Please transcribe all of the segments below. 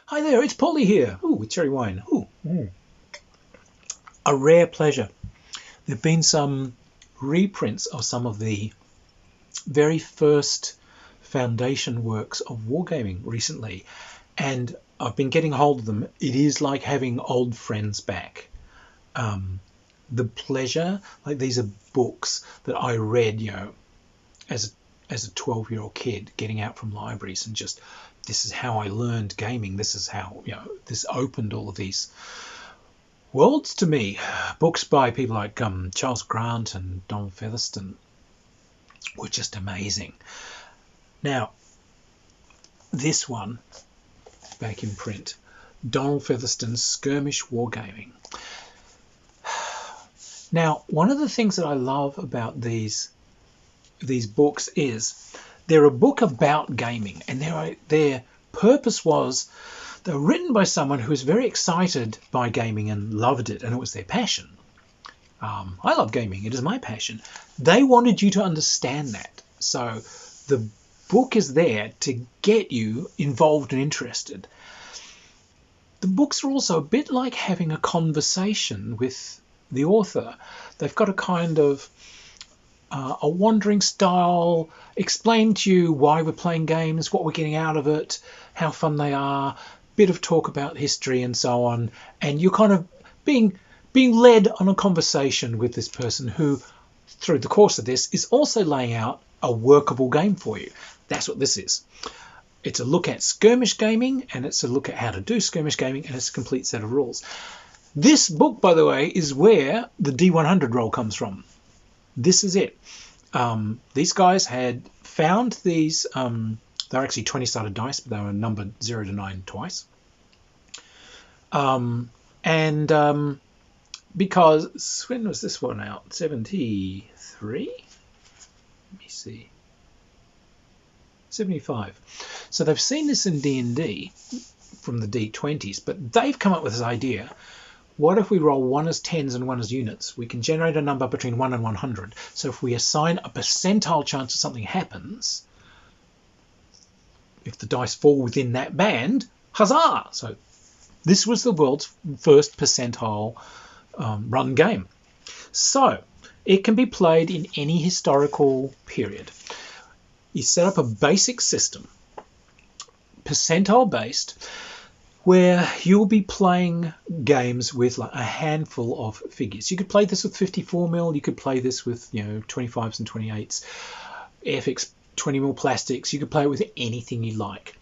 Hi there, it's Polly here. Ooh, with cherry wine. Ooh, a rare pleasure. There have been some reprints of some of the very first foundation works of Wargaming recently, and I've been getting hold of them. It is like having old friends back. The pleasure, like these are books that I read, as a 12-year-old kid, getting out from libraries and just, this is how I learned gaming. This is how, this opened all of these worlds to me. Books by people like Charles Grant and Donald Featherstone were just amazing. Now, this one, back in print, Donald Featherstone's Skirmish Wargaming. Now, one of the things that I love about these books is they're a book about gaming, and their purpose was they were written by someone who was very excited by gaming and loved it, and it was their passion. I love gaming. It is my passion. They wanted you to understand that. So the book is there to get you involved and interested. The books are also a bit like having a conversation with the author. They've got a kind of a wandering style, explain to you why we're playing games, what we're getting out of it, how fun they are, bit of talk about history and so on, and you're kind of being led on a conversation with this person who, through the course of this, is also laying out a workable game for you. That's what this is. It's a look at skirmish gaming, and it's a look at how to do skirmish gaming, and it's a complete set of rules. This book, by the way, is where the D100 roll comes from. This is it. These guys had found these, they're actually 20-sided dice, but they were numbered 0 to 9 twice. Because, when was this one out? 73? Let me see. 75. So they've seen this in D&D from the D20s, but they've come up with this idea. What if we roll 1 as tens and 1 as units? We can generate a number between 1 and 100. So if we assign a percentile chance that something happens, if the dice fall within that band, huzzah! So this was the world's first percentile run game. So it can be played in any historical period. You set up a basic system, percentile based, where you'll be playing games with like a handful of figures. You could play this with 54mm, you could play this with 25s and 28s, FX 20mm plastics. You could play it with anything you like.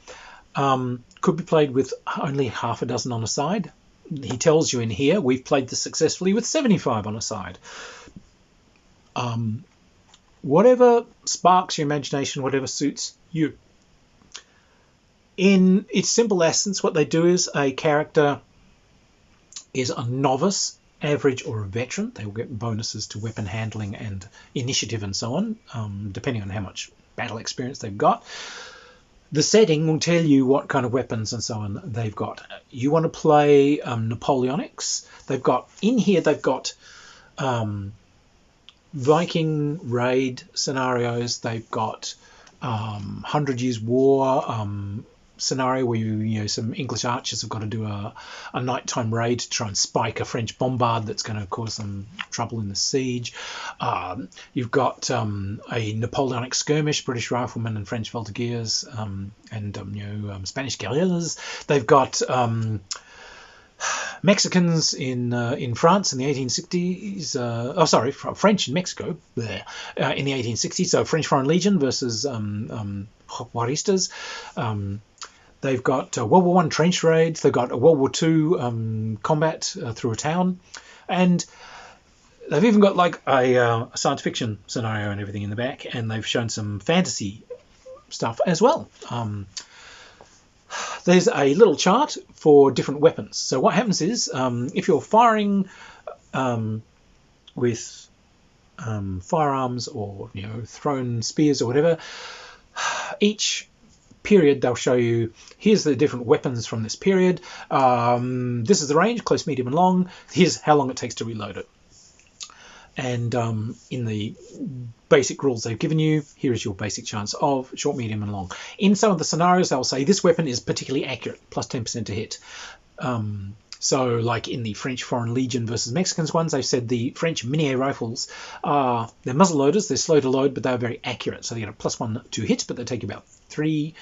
Could be played with only half a dozen on a side. He tells you in here, we've played this successfully with 75 on a side. Whatever sparks your imagination, whatever suits you. In its simple essence, what they do is a character is a novice, average, or a veteran. They will get bonuses to weapon handling and initiative and so on, depending on how much battle experience they've got. The setting will tell you what kind of weapons and so on they've got. You want to play Napoleonics. They've got Viking raid scenarios. They've got 100 Years War scenario where some English archers have got to do a nighttime raid to try and spike a French bombard that's going to cause them trouble in the siege. You've got a Napoleonic skirmish, British riflemen and French volunteers, and Spanish guerrillas. They've got Mexicans in France in the 1860s. French in Mexico in the 1860s. So French Foreign Legion versus Juaristas. They've got World War I trench raids. They've got a World War II combat through a town, and they've even got like a science fiction scenario and everything in the back. And they've shown some fantasy stuff as well. There's a little chart for different weapons. So what happens is, if you're firing with firearms or thrown spears or whatever, each period they'll show you, here's the different weapons from this period. This is the range, close, medium, and long. Here's how long it takes to reload it. And in the basic rules they've given you, here is your basic chance of short, medium, and long. In some of the scenarios, they'll say this weapon is particularly accurate, plus 10% to hit. So, like in the French Foreign Legion versus Mexicans ones, they've said the French Minier rifles are, they're muzzle loaders, they're slow to load, but they're very accurate. So they get a +1 to hit, but they take about 3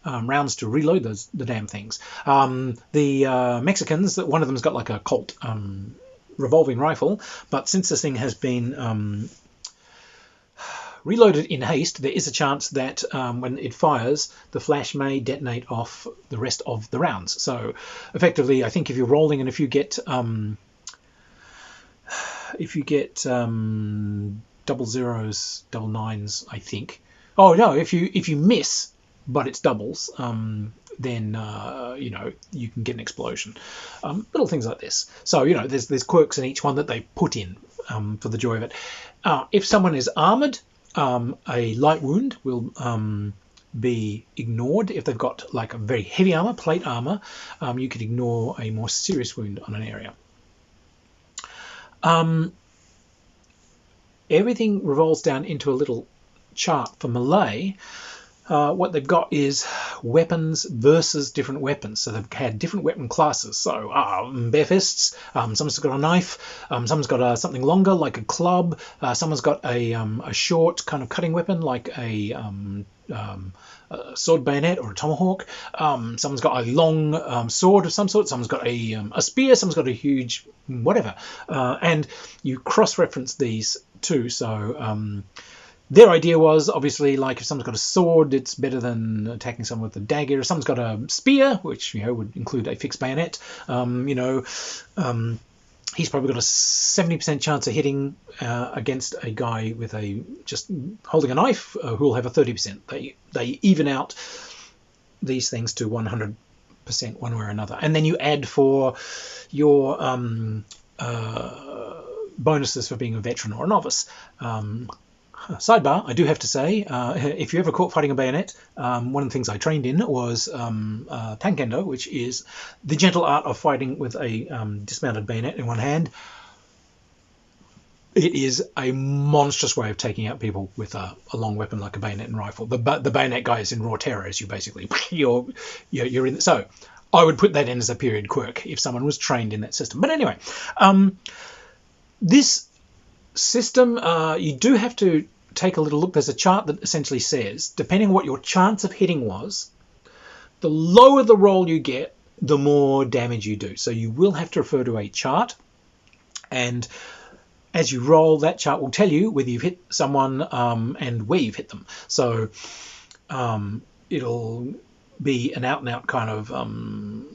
rounds to reload the damn things. The Mexicans, one of them's got like a Colt revolving rifle, but since this thing has been reloaded in haste, there is a chance that when it fires, the flash may detonate off the rest of the rounds. So effectively, I think if you're rolling and if you get double zeros, double nines, I think. Oh no, if you miss, but it's doubles, then you know, you can get an explosion. Little things like this. So you know, there's quirks in each one that they put in for the joy of it. If someone is armored, a light wound will be ignored. If they've got like a very heavy armor, plate armor, you could ignore a more serious wound on an area. Everything revolves down into a little chart for melee. What they've got is weapons versus different weapons. So they've had different weapon classes. So bare fists, someone's got a knife, someone's got something longer like a club, someone's got a short kind of cutting weapon like a sword bayonet or a tomahawk, someone's got a long sword of some sort, someone's got a spear, someone's got a huge whatever. And you cross-reference these too. So their idea was obviously like if someone's got a sword, it's better than attacking someone with a dagger. If someone's got a spear, which you know would include a fixed bayonet, you know, he's probably got a 70% chance of hitting against a guy with a just holding a knife who will have a 30%. They even out these things to 100% one way or another, and then you add for your bonuses for being a veteran or a novice. Sidebar, I do have to say, if you ever caught fighting a bayonet, one of the things I trained in was Tankendo, which is the gentle art of fighting with a dismounted bayonet in one hand. It is a monstrous way of taking out people with a long weapon like a bayonet and rifle. The bayonet guy is in raw terror as you basically, you're in. So I would put that in as a period quirk if someone was trained in that system. But anyway, this system, you do have to take a little look. There's a chart that essentially says, depending on what your chance of hitting was, the lower the roll you get, the more damage you do. So you will have to refer to a chart, and as you roll, that chart will tell you whether you've hit someone and where you've hit them. So it'll be an out-and-out kind of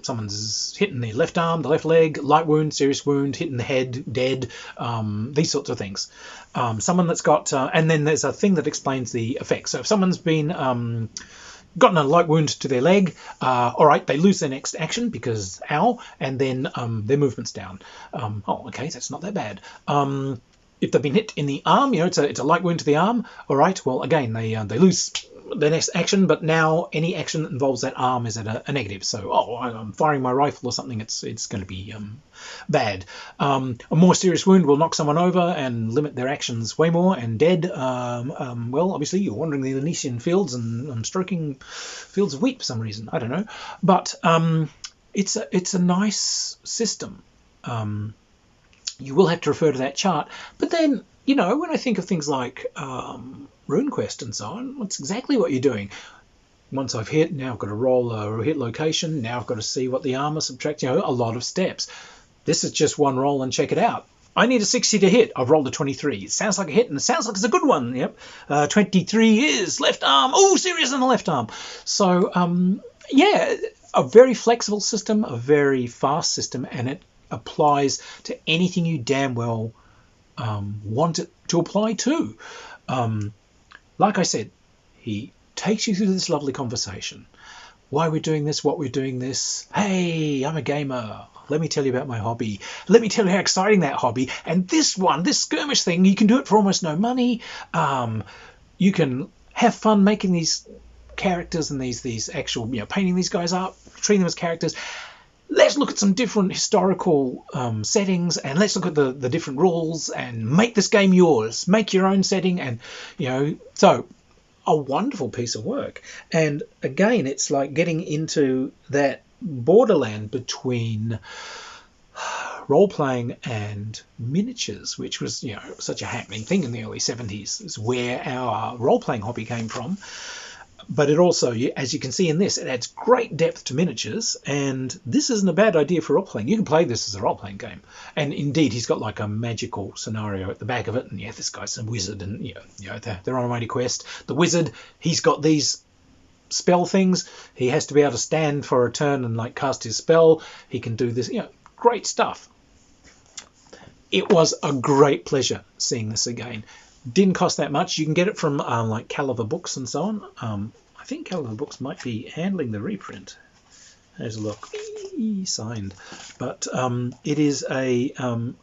someone's hitting the left arm, the left leg, light wound, serious wound, hitting the head, dead, these sorts of things. Someone that's got, and then there's a thing that explains the effects. So if someone's been gotten a light wound to their leg, all right, they lose their next action because ow, and then their movement's down. Oh, okay, that's not that bad. If they've been hit in the arm, you know, it's a light wound to the arm. All right, well, again, they lose the next action, but now any action that involves that arm is at a negative. So, oh, I'm firing my rifle or something, it's going to be bad. A more serious wound will knock someone over and limit their actions way more, and dead, well, obviously you're wandering the Elysian fields and stroking fields of wheat for some reason. I don't know. But it's a nice system. You will have to refer to that chart. But then, you know, when I think of things like RuneQuest and so on, that's exactly what you're doing. Once I've hit, now I've got to roll a hit location. Now I've got to see what the armor subtracts. You know, a lot of steps. This is just one roll and check it out. I need a 60 to hit. I've rolled a 23. It sounds like a hit, and it sounds like it's a good one. Yep. 23 is left arm. Oh, serious on the left arm. So, yeah, a very flexible system, a very fast system, and it applies to anything you damn well want it to apply to. Like I said, he takes you through this lovely conversation. Why we're doing this, what we're doing this. Hey, I'm a gamer. Let me tell you about my hobby. Let me tell you how exciting that hobby. And this skirmish thing, you can do it for almost no money. You can have fun making these characters and these actual, you know, painting these guys up, treating them as characters. let's look at some different historical settings, and let's look at the different rules and make this game yours. Make your own setting, and so a wonderful piece of work. And again, it's like getting into that borderland between role-playing and miniatures, which was such a happening thing in the early 70s. Is where our role-playing hobby came from. But it also, as you can see in this, it adds great depth to miniatures, and this isn't a bad idea for role-playing. You can play this as a role-playing game. And indeed, he's got like a magical scenario at the back of it, and this guy's a wizard, and they're on a mighty quest. The wizard, he's got these spell things. He has to be able to stand for a turn and like cast his spell. He can do this, great stuff. It was a great pleasure seeing this again. Didn't cost that much. You can get it from like Caliber Books and so on. I think Caliber Books might be handling the reprint. There's a look. Signed. But it is a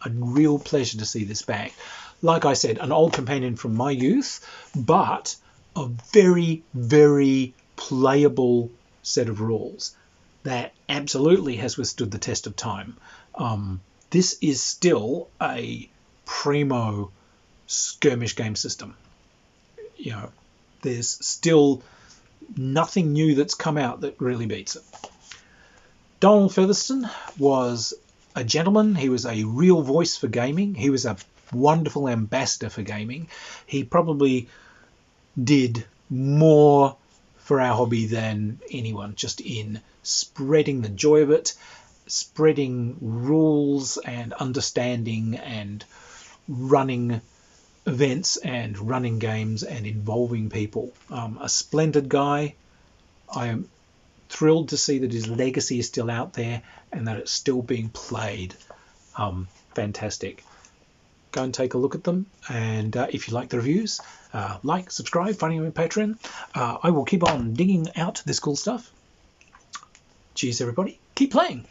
real pleasure to see this back. Like I said, an old companion from my youth, but a very, very playable set of rules that absolutely has withstood the test of time. This is still a primo skirmish game system. There's still nothing new that's come out that really beats it. Donald Featherstone was a gentleman. He was a real voice for gaming. He was a wonderful ambassador for gaming. He probably did more for our hobby than anyone, just in spreading the joy of it, spreading rules and understanding and running events and running games and involving people. A splendid guy. I am thrilled to see that his legacy is still out there and that it's still being played. Fantastic. Go and take a look at them, and if you like the reviews, like, subscribe, find me on Patreon. I will keep on digging out this cool stuff. Cheers everybody, keep playing.